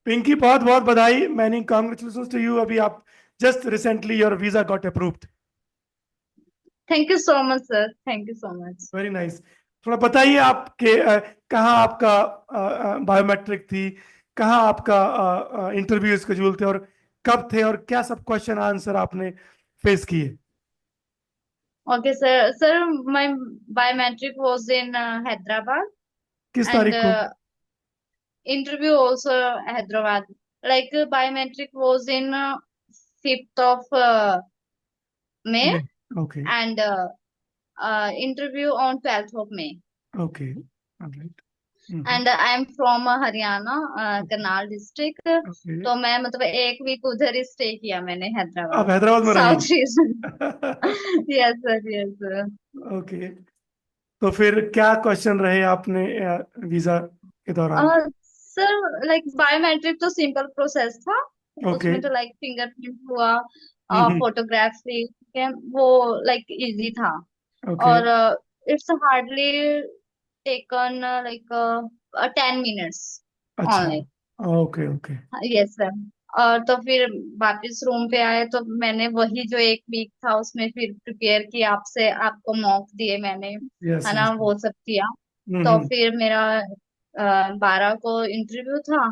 पिंकी, बहुत बहुत बधाई। Many congratulation to you. अभी आप just recently your visa got approved. Thank you so much sir, thank you so much. Very nice. थोड़ा बताइए आपके कहाँ आपका बायोमेट्रिक थी, कहाँ आपका इंटरव्यू स्केड्यूल थे, और कब थे, और क्या सब क्वेश्चन आंसर आपने फेस किए। Okay sir. Sir, my biometric was in Hyderabad किस एंड तारीख को? interview also Hyderabad. Like biometric was in 5th of May नहीं। Okay. and interview on 12th of May. Okay. Alright. And I am from Haryana, Karnal district. Okay. तो मैं मतलब एक week उधर ही stay किया मैंने, आप हैदराबाद, हैदराबाद में रही? South region. Yes sir, yes sir. Okay. तो फिर क्या क्वेश्चन रहे आपने वीजा के दौरान? सर लाइक बायोमेट्रिक तो सिंपल प्रोसेस था। ओके। उसमें तो लाइक फिंगरप्रिंट हुआ, हम्म। फोटोग्राफी, ठीक है, वो लाइक इजी था। ओके। और it's hardly taken like 10 minutes अच्छा। Only. Okay okay. Yes sir. और तो फिर वापस रूम पे आए तो मैंने वही जो एक वीक था उसमें फिर प्रिपेयर किया, आपसे आपको मॉक दिए मैंने, यस है ना, यस। वो सब किया। तो हम्म। फिर मेरा 12 को इंटरव्यू था।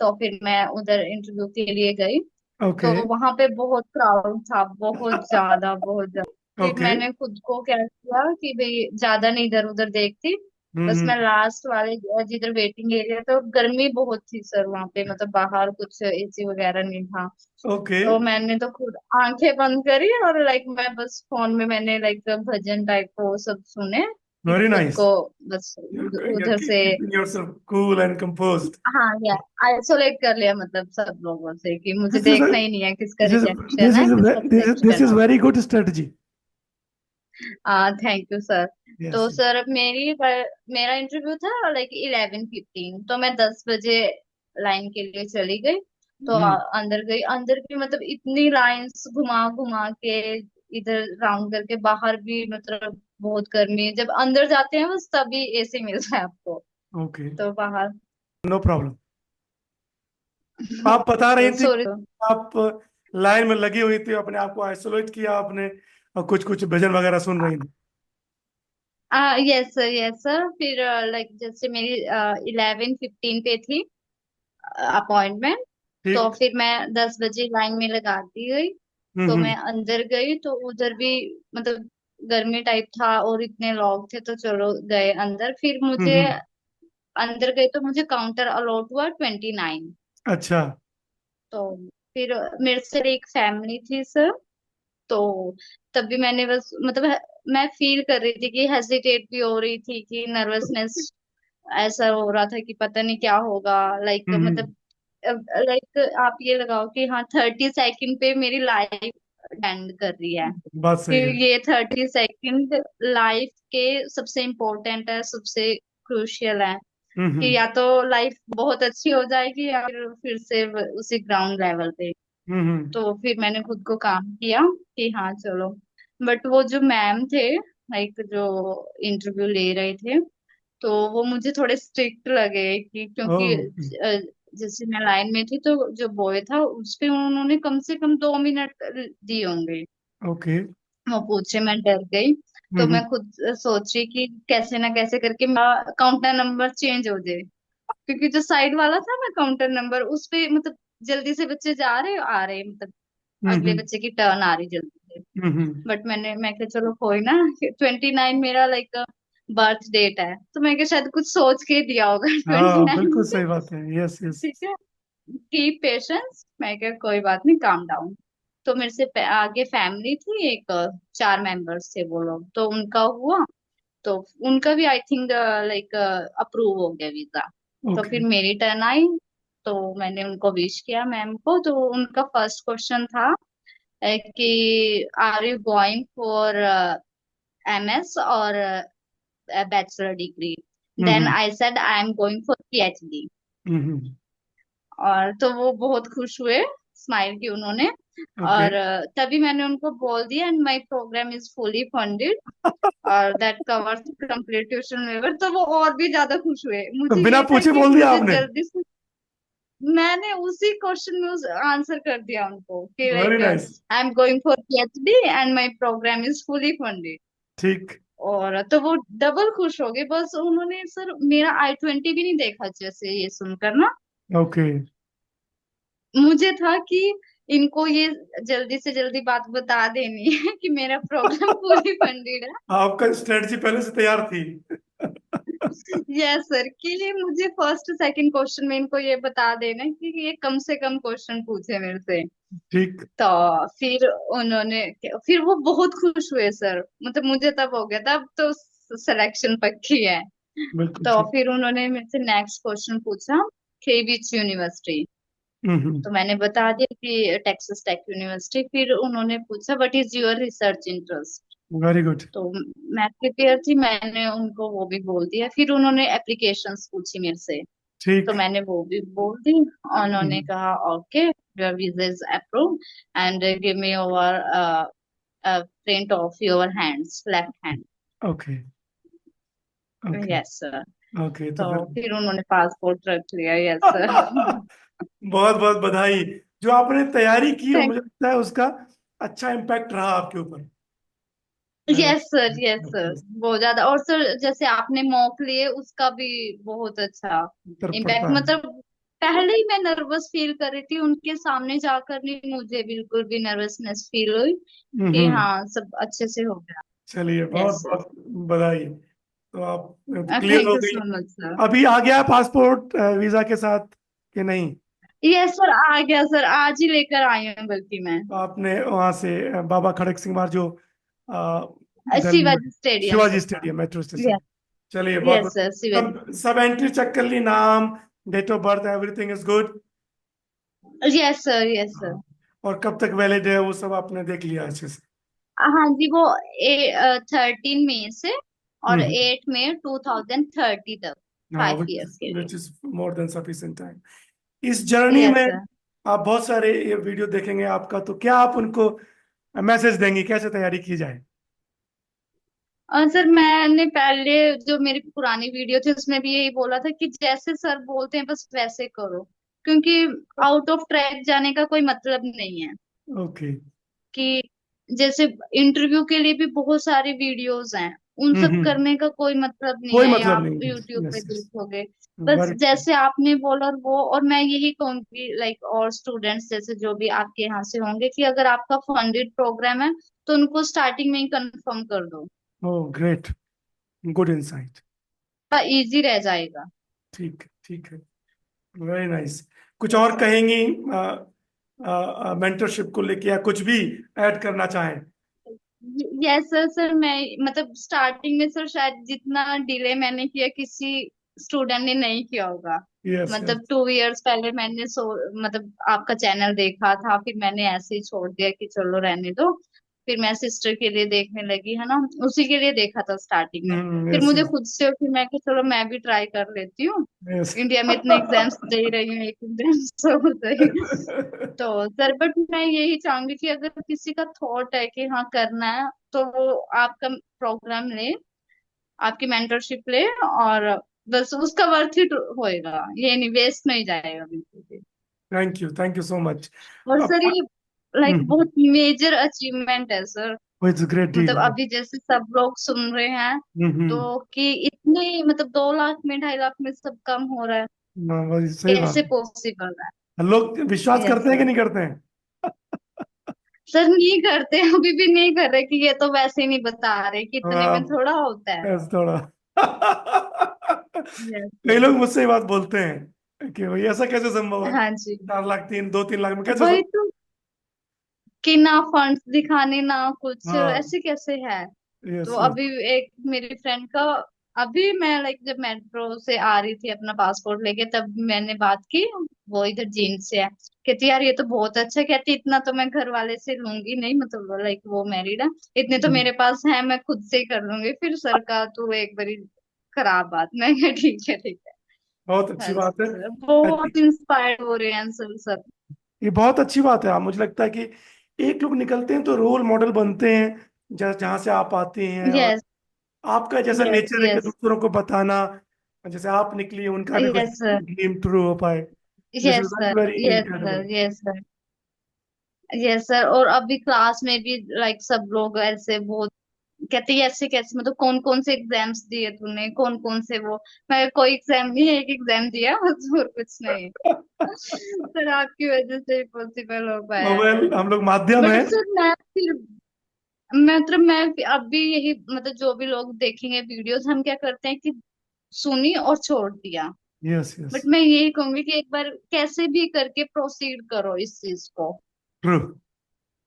तो फिर मैं उधर इंटरव्यू के लिए गई। ओके। तो वहां पे बहुत क्राउड था, बहुत ज्यादा, बहुत ज्यादा। फिर ओके। मैंने खुद को क्या किया कि भाई ज्यादा नहीं इधर उधर देखती। बस मैं हम्म। लास्ट वाले जिधर वेटिंग एरिया, तो गर्मी बहुत थी सर वहां पे, मतलब बाहर कुछ एसी वगैरह नहीं था। ओके। तो मैंने तो खुद आंखें बंद करी और लाइक मैं बस फोन में मैंने लाइक भजन टाइप को वो सब सुने कि वेरी खुद नाइस। को बस you're उधर से, keeping yourself cool and composed. हाँ या आइसोलेट कर लिया, मतलब सब लोगों से कि मुझे This is a देखना ही नहीं है किसका this is रिजेक्शन this है, is a, किसका this सिलेक्शन is है। very good strategy. Thank you sir. तो Yes. सर मेरा इंटरव्यू था लाइक 11:15, तो मैं 10 बजे लाइन के लिए चली गई। तो हम्म। अंदर गई, अंदर भी मतलब इतनी लाइंस घुमा घुमा के इधर राउंड करके, बाहर भी मतलब बहुत गर्मी है, जब अंदर जाते हैं बस तभी एसी मिलता है आपको। ओके। तो बाहर नो प्रॉब्लम। आप बता रही थी सॉरी। कि आप लाइन में लगी हुई थी, अपने आप को आइसोलेट किया आपने, और कुछ कुछ भजन वगैरह सुन रही थी। Yes sir, yes sir. फिर लाइक जैसे मेरी 11:15 पे थी अपॉइंटमेंट। तो ठीक। फिर मैं 10 बजे लाइन में लगा दी गई। तो हम्म। मैं अंदर गई तो उधर भी मतलब गर्मी टाइप था और इतने लोग थे, तो चलो गए अंदर। फिर मुझे हम्म। अंदर गए तो मुझे काउंटर अलॉट हुआ 29। अच्छा। तो फिर मेरे से एक फैमिली थी सर। तो तब भी मैंने बस मतलब मैं फील कर रही थी कि हेजिटेट भी हो रही थी, कि नर्वसनेस ऐसा हो रहा था कि पता नहीं क्या होगा। लाइक हम्म। मतलब लाइक आप ये लगाओ कि हाँ 30 सेकंड पे मेरी लाइफ एंड कर रही है। बात कि सही है। ये 30 सेकंड लाइफ के सबसे इम्पोर्टेंट है, सबसे क्रूशियल है। कि हम्म। या तो लाइफ बहुत अच्छी हो जाएगी या फिर से उसी ग्राउंड लेवल पे। हम्म। तो फिर मैंने खुद को काम किया कि हाँ चलो। बट वो जो मैम थे, लाइक जो इंटरव्यू ले रहे थे, तो वो मुझे थोड़े स्ट्रिक्ट लगे कि क्योंकि ओके। जैसे मैं लाइन में थी तो जो बॉय था उस पे उन्होंने कम से कम 2 मिनट दिए होंगे। ओके। वो पूछे, मैं डर गई। तो हम्म। मैं खुद सोची कि कैसे ना कैसे करके मेरा काउंटर नंबर चेंज हो जाए, क्योंकि जो साइड वाला था ना काउंटर नंबर, उस पे मतलब जल्दी से बच्चे जा रहे आ रहे, मतलब अगले हम्म। बच्चे की टर्न आ रही जल्दी से। हम्म। बट मैं कहा चलो कोई ना, 29 मेरा लाइक बर्थ डेट है, तो मैं क्या शायद कुछ सोच के दिया होगा ट्वेंटी हाँ, नाइन बिल्कुल मुझे। सही बात है। Yes yes. ठीक है, कीप पेशेंस, मैं क्या कोई बात नहीं, काम डाउन। तो मेरे से आगे फैमिली थी एक, 4 मेंबर्स थे वो लोग, तो उनका हुआ। तो उनका भी आई थिंक लाइक अप्रूव हो गया वीजा। तो ओके। फिर मेरी टर्न आई। तो मैंने उनको विश किया मैम को। तो उनका फर्स्ट क्वेश्चन था कि are you going for MS और bachelor degree. Then hmm. I said I am going for PhD. Hmm. और तो वो बहुत खुश हुए, स्माइल की उन्होंने। ओके। और तभी मैंने उनको बोल दिया and my programme is fully funded और that covers complete tuition waiver. तो वो और भी ज्यादा खुश हुए, तो मुझे बिना ये था पूछे कि बोल दिया मुझे आपने? जल्दी से, मैंने उसी क्वेश्चन में उस आंसर कर दिया उनको कि very like nice. I am going for PhD and my programme is fully funded. ठीक। और तो वो डबल खुश हो गए। बस उन्होंने सर मेरा I-20 भी नहीं देखा, जैसे ये सुनकर ना ओके। मुझे था कि इनको ये जल्दी से जल्दी बात बता देनी है कि मेरा प्रोग्राम पूरी फंडेड है। आपका स्ट्रेटजी पहले से तैयार थी। यस सर, कि मुझे फर्स्ट सेकंड क्वेश्चन में इनको ये बता देना है कि ये कम से कम क्वेश्चन पूछे मेरे से। ठीक। तो फिर उन्होंने, फिर वो बहुत खुश हुए सर। मतलब मुझे तब हो गया, तब तो सिलेक्शन पक्की है। बिल्कुल तो ठीक। फिर उन्होंने मेरे से नेक्स्ट क्वेश्चन पूछा कि विच यूनिवर्सिटी। हम्म। तो मैंने बता दिया कि टेक्सास टेक यूनिवर्सिटी। फिर उन्होंने पूछा what is your research interest. Very good. तो मैं प्रिपेयर थी, मैंने उनको वो भी बोल दिया। फिर उन्होंने एप्लीकेशंस पूछी मेरे से, तो ठीक। मैंने वो भी बोल दी। उन्होंने हम्म। कहा okay your visa is approve and give me your print of your hands, left hand. Okay. Okay. Yes sir. Okay तो तो फिर फिर उन्होंने पासपोर्ट रख लिया। Yes sir. बहुत बहुत बधाई। जो आपने तैयारी की वो थैंक मुझे लगता है उसका अच्छा इम्पैक्ट रहा आपके ऊपर। यस सर, यस सर, बहुत ज्यादा। और सर जैसे आपने मॉक लिए उसका भी बहुत अच्छा फर्क इम्पैक्ट। पड़ता है। मतलब पहले ही मैं नर्वस फील कर रही थी, उनके सामने जाकर नहीं मुझे बिल्कुल भी नर्वसनेस फील हुई कि हम्म। हाँ सब अच्छे से हो गया। चलिए बहुत यस सर। बहुत बधाई। तो आप क्लियर थैंक हो यू गई। सो मच सर। अभी आ गया पासपोर्ट वीजा के साथ कि नहीं? यस सर, आ गया सर, आज ही लेकर आई हूँ बल्कि मैं। आपने वहां से बाबा खड़क सिंह मार जो इधर शिवाजी स्टेडियम शिवाजी से था। Stadium metro station. यस। चलिए बहुत यस सर, शिवाजी। सब एंट्री चेक कर ली, नाम, date of birth, everything is good. Yes sir, yes sir. और कब तक वैलिड है वो सब आपने देख लिया अच्छे से? हाँ जी, वो 13 मई से और हम्म। 8 मई 2030 तक, हाँ 5 इयर्स के लिए। Which is more than sufficient time. इस जर्नी में यस सर। आप बहुत सारे ये वीडियो देखेंगे आपका, तो क्या आप उनको मैसेज देंगे कैसे तैयारी की जाए? और सर मैंने पहले जो मेरी पुरानी वीडियो थी उसमें भी यही बोला था कि जैसे सर बोलते हैं बस वैसे करो, क्योंकि आउट ऑफ ट्रैक जाने का कोई मतलब नहीं है। ओके। कि जैसे इंटरव्यू के लिए भी बहुत सारी वीडियोस हैं, उन सब हम्म। करने का कोई मतलब नहीं कोई है, या मतलब आप नहीं है। यूट्यूब पे यस यस। देखोगे। बस वेरी। जैसे आपने बोला और वो, और मैं यही कहूंगी लाइक और स्टूडेंट्स जैसे जो भी आपके यहाँ से होंगे कि अगर आपका फंडेड प्रोग्राम है तो उनको स्टार्टिंग में ही कंफर्म कर दो, oh great. Good insight. Easy रह जाएगा। ठीक ठीक है। Very nice. कुछ यस और सर। कहेंगी मेंटरशिप को लेके, या कुछ भी ऐड करना चाहें? Yes sir. सर मैं मतलब स्टार्टिंग में सर शायद जितना डिले मैंने किया किसी स्टूडेंट ने नहीं किया होगा। Yes yes. मतलब 2 इयर्स पहले मैंने मतलब आपका चैनल देखा था, फिर मैंने ऐसे ही छोड़ दिया कि चलो रहने दो। फिर मैं सिस्टर के लिए देखने लगी है ना, उसी के लिए देखा था स्टार्टिंग में। फिर यस मुझे यस खुद से फिर मैं कि चलो मैं भी ट्राई कर लेती हूँ। यस। इंडिया में इतने एग्जाम्स दे ही रही हूँ, एक एग्जाम हो सही। तो सर बट मैं यही चाहूंगी कि अगर किसी का थॉट है कि हाँ करना है तो वो आपका प्रोग्राम ले, आपकी मेंटरशिप ले, और बस उसका वर्थ इट होएगा, ये नहीं वेस्ट नहीं जाएगा बिल्कुल भी। Thank you so much. और सर अब ये लाइक बहुत मेजर अचीवमेंट है सर। इट्स ग्रेट मतलब डील। अभी जैसे सब लोग सुन रहे हैं हम्म। तो कि इतने मतलब 2 लाख में 2.5 लाख में सब कम हो रहा है, वही सही कैसे बात पॉसिबल है। है। लोग विश्वास यस करते हैं कि सर। नहीं करते हैं? सर नहीं करते, अभी भी नहीं कर रहे कि ये तो वैसे ही नहीं बता रहे कि इतने में हाँ, थोड़ा होता है। बस थोड़ा यस कई सर। लोग मुझसे ये बात बोलते हैं कि भाई ऐसा कैसे संभव है, हाँ जी। 4 लाख, 2-3 लाख में कैसे वही संभव? तो, कि ना फंड्स दिखाने ना कुछ, हाँ। ऐसे कैसे है। यस तो यस। अभी एक मेरी फ्रेंड का, अभी मैं लाइक जब मेट्रो से आ रही थी अपना पासपोर्ट लेके तब मैंने बात की, वो इधर जींद से है। कहती यार ये तो बहुत अच्छा, कहती इतना तो मैं घर वाले से लूंगी नहीं, मतलब लाइक वो मैरिड है, इतने तो मेरे पास है मैं खुद से ही कर लूंगी। फिर सर का तो एक बड़ी खराब बात। मैं कहा, ठीक है ठीक है। बहुत अच्छी हाँ बात है। सर, बहुत इंस्पायर्ड हो रहे हैं सर सर। ये बहुत अच्छी बात है। मुझे लगता है कि एक लोग निकलते हैं तो रोल मॉडल बनते हैं, जहाँ से आप आते हैं, और यस। आपका जैसा यस। नेचर है कि यस। दूसरों को बताना, जैसे आप निकली, उनका भी कुछ यस सर। ड्रीम ट्रू हो पाए। This yes is sir, very yes incredible. Sir, yes sir, yes sir. और अभी क्लास में भी लाइक सब लोग ऐसे बहुत कहते हैं ऐसे कैसे, मतलब कौन कौन से एग्जाम्स दिए तूने, कौन कौन से वो। मैं कोई एग्जाम नहीं, एक एग्जाम दिया बस, और कुछ नहीं। सर आपकी वजह से पॉसिबल हो पाया है। वेल, हम लोग माध्यम बट है। सर मैं फिर मैं अब भी यही, मतलब जो भी लोग देखेंगे वीडियोस, हम क्या करते हैं कि सुनी और छोड़ दिया। यस यस, बट मैं यही कहूंगी कि एक बार कैसे भी करके प्रोसीड करो इस चीज को। ट्रू,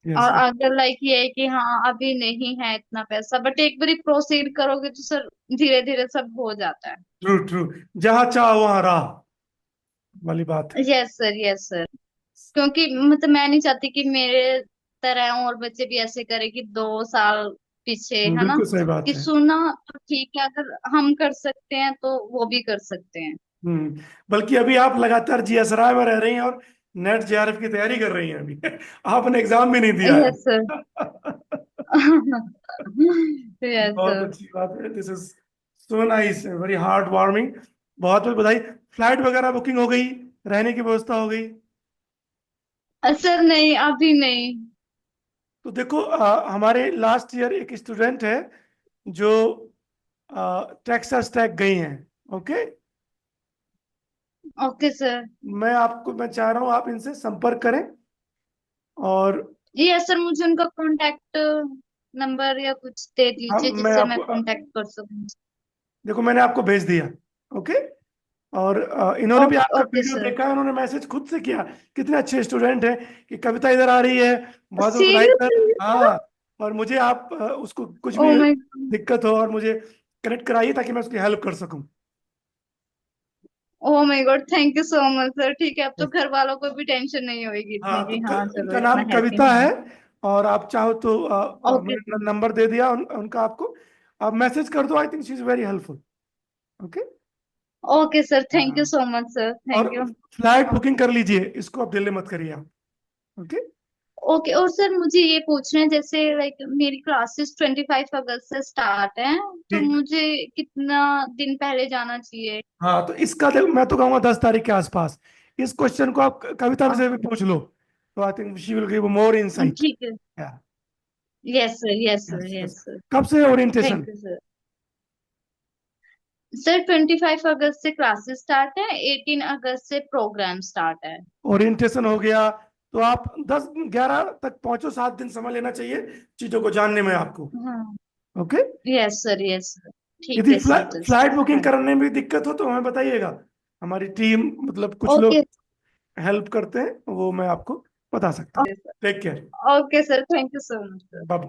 यस, और अगर लाइक ये है कि हाँ अभी नहीं है इतना पैसा, बट एक बार प्रोसीड करोगे तो सर धीरे धीरे सब हो जाता है। ट्रू ट्रू, जहाँ चाह वहाँ राह वाली बात है। Yes sir, yes sir. क्योंकि मतलब मैं नहीं चाहती कि मेरे तरह और बच्चे भी ऐसे करें कि 2 साल पीछे, है ना। बिल्कुल सही बात कि है। सुना तो ठीक है, अगर हम कर सकते हैं तो वो भी कर सकते हैं। बल्कि अभी आप लगातार जीएसआरआई में रह रही हैं और नेट जेआरएफ की तैयारी कर रही हैं अभी। आपने एग्जाम भी नहीं दिया है। Yes sir. यस बहुत सर। अच्छी बात है, this is so nice, very heart warming. बहुत बहुत बधाई। फ्लाइट वगैरह बुकिंग हो गई, रहने की व्यवस्था हो गई? सर नहीं, अभी नहीं। तो देखो, हमारे लास्ट ईयर एक स्टूडेंट है जो टेक्सास टेक गई हैं। Okay, okay sir. मैं चाह रहा हूँ आप इनसे संपर्क करें। और यस सर, मुझे उनका कांटेक्ट नंबर या कुछ दे हम दीजिए मैं जिससे मैं आपको कांटेक्ट कर सकूं। देखो, मैंने आपको भेज दिया। ओके। और इन्होंने भी आपका ओके वीडियो सर। देखा है, उन्होंने मैसेज खुद से किया। कितने अच्छे स्टूडेंट हैं कि कविता इधर आ रही है, बहुत बहुत बधाई सर। Seriously sir? हाँ, और मुझे आप उसको कुछ ओ भी माय दिक्कत हो और मुझे कनेक्ट कराइए ताकि मैं उसकी हेल्प कर सकूं। Oh my God, thank you so much sir. ठीक है, अब तो घर वालों को भी टेंशन नहीं होगी इतनी हाँ, तो कि हाँ चलो उनका इतना नाम कविता हेल्पिंग है। है। और आप चाहो तो ओके मैंने सर। नंबर दे दिया उनका आपको। आप मैसेज कर दो, I think she is very helpful. Okay. Okay sir, thank you हाँ, सो मच सर, और थैंक यू। फ्लाइट बुकिंग कर लीजिए, इसको आप डिले मत करिए आप। ओके। ओके, और सर मुझे ये पूछना है, जैसे लाइक मेरी क्लासेस 25 अगस्त से स्टार्ट है, तो ठीक। मुझे कितना दिन पहले जाना चाहिए? हाँ, तो इसका मैं तो कहूँगा 10 तारीख के आसपास। इस क्वेश्चन को आप कविता से भी ओके। पूछ लो, तो I think she will give more insight. ठीक है। Yes sir, yes sir, yes yes. Yes sir. कब से orientation? Thank you sir. Sir 25 अगस्त से क्लासेस स्टार्ट है, 18 अगस्त से प्रोग्राम स्टार्ट है। ओरिएंटेशन हो गया तो आप 10-11 तक पहुंचो, 7 दिन समय लेना चाहिए चीजों को जानने में आपको। हाँ। Okay. Yes sir, yes sir. ठीक यदि है सर, जस्ट फ्लाइट बुकिंग हाँ। करने में दिक्कत हो तो हमें बताइएगा। हमारी टीम, मतलब कुछ ओके। लोग हेल्प करते हैं, वो मैं आपको बता सकता हूँ। Okay sir. Take care. Okay sir, thank you so much sir. Bye.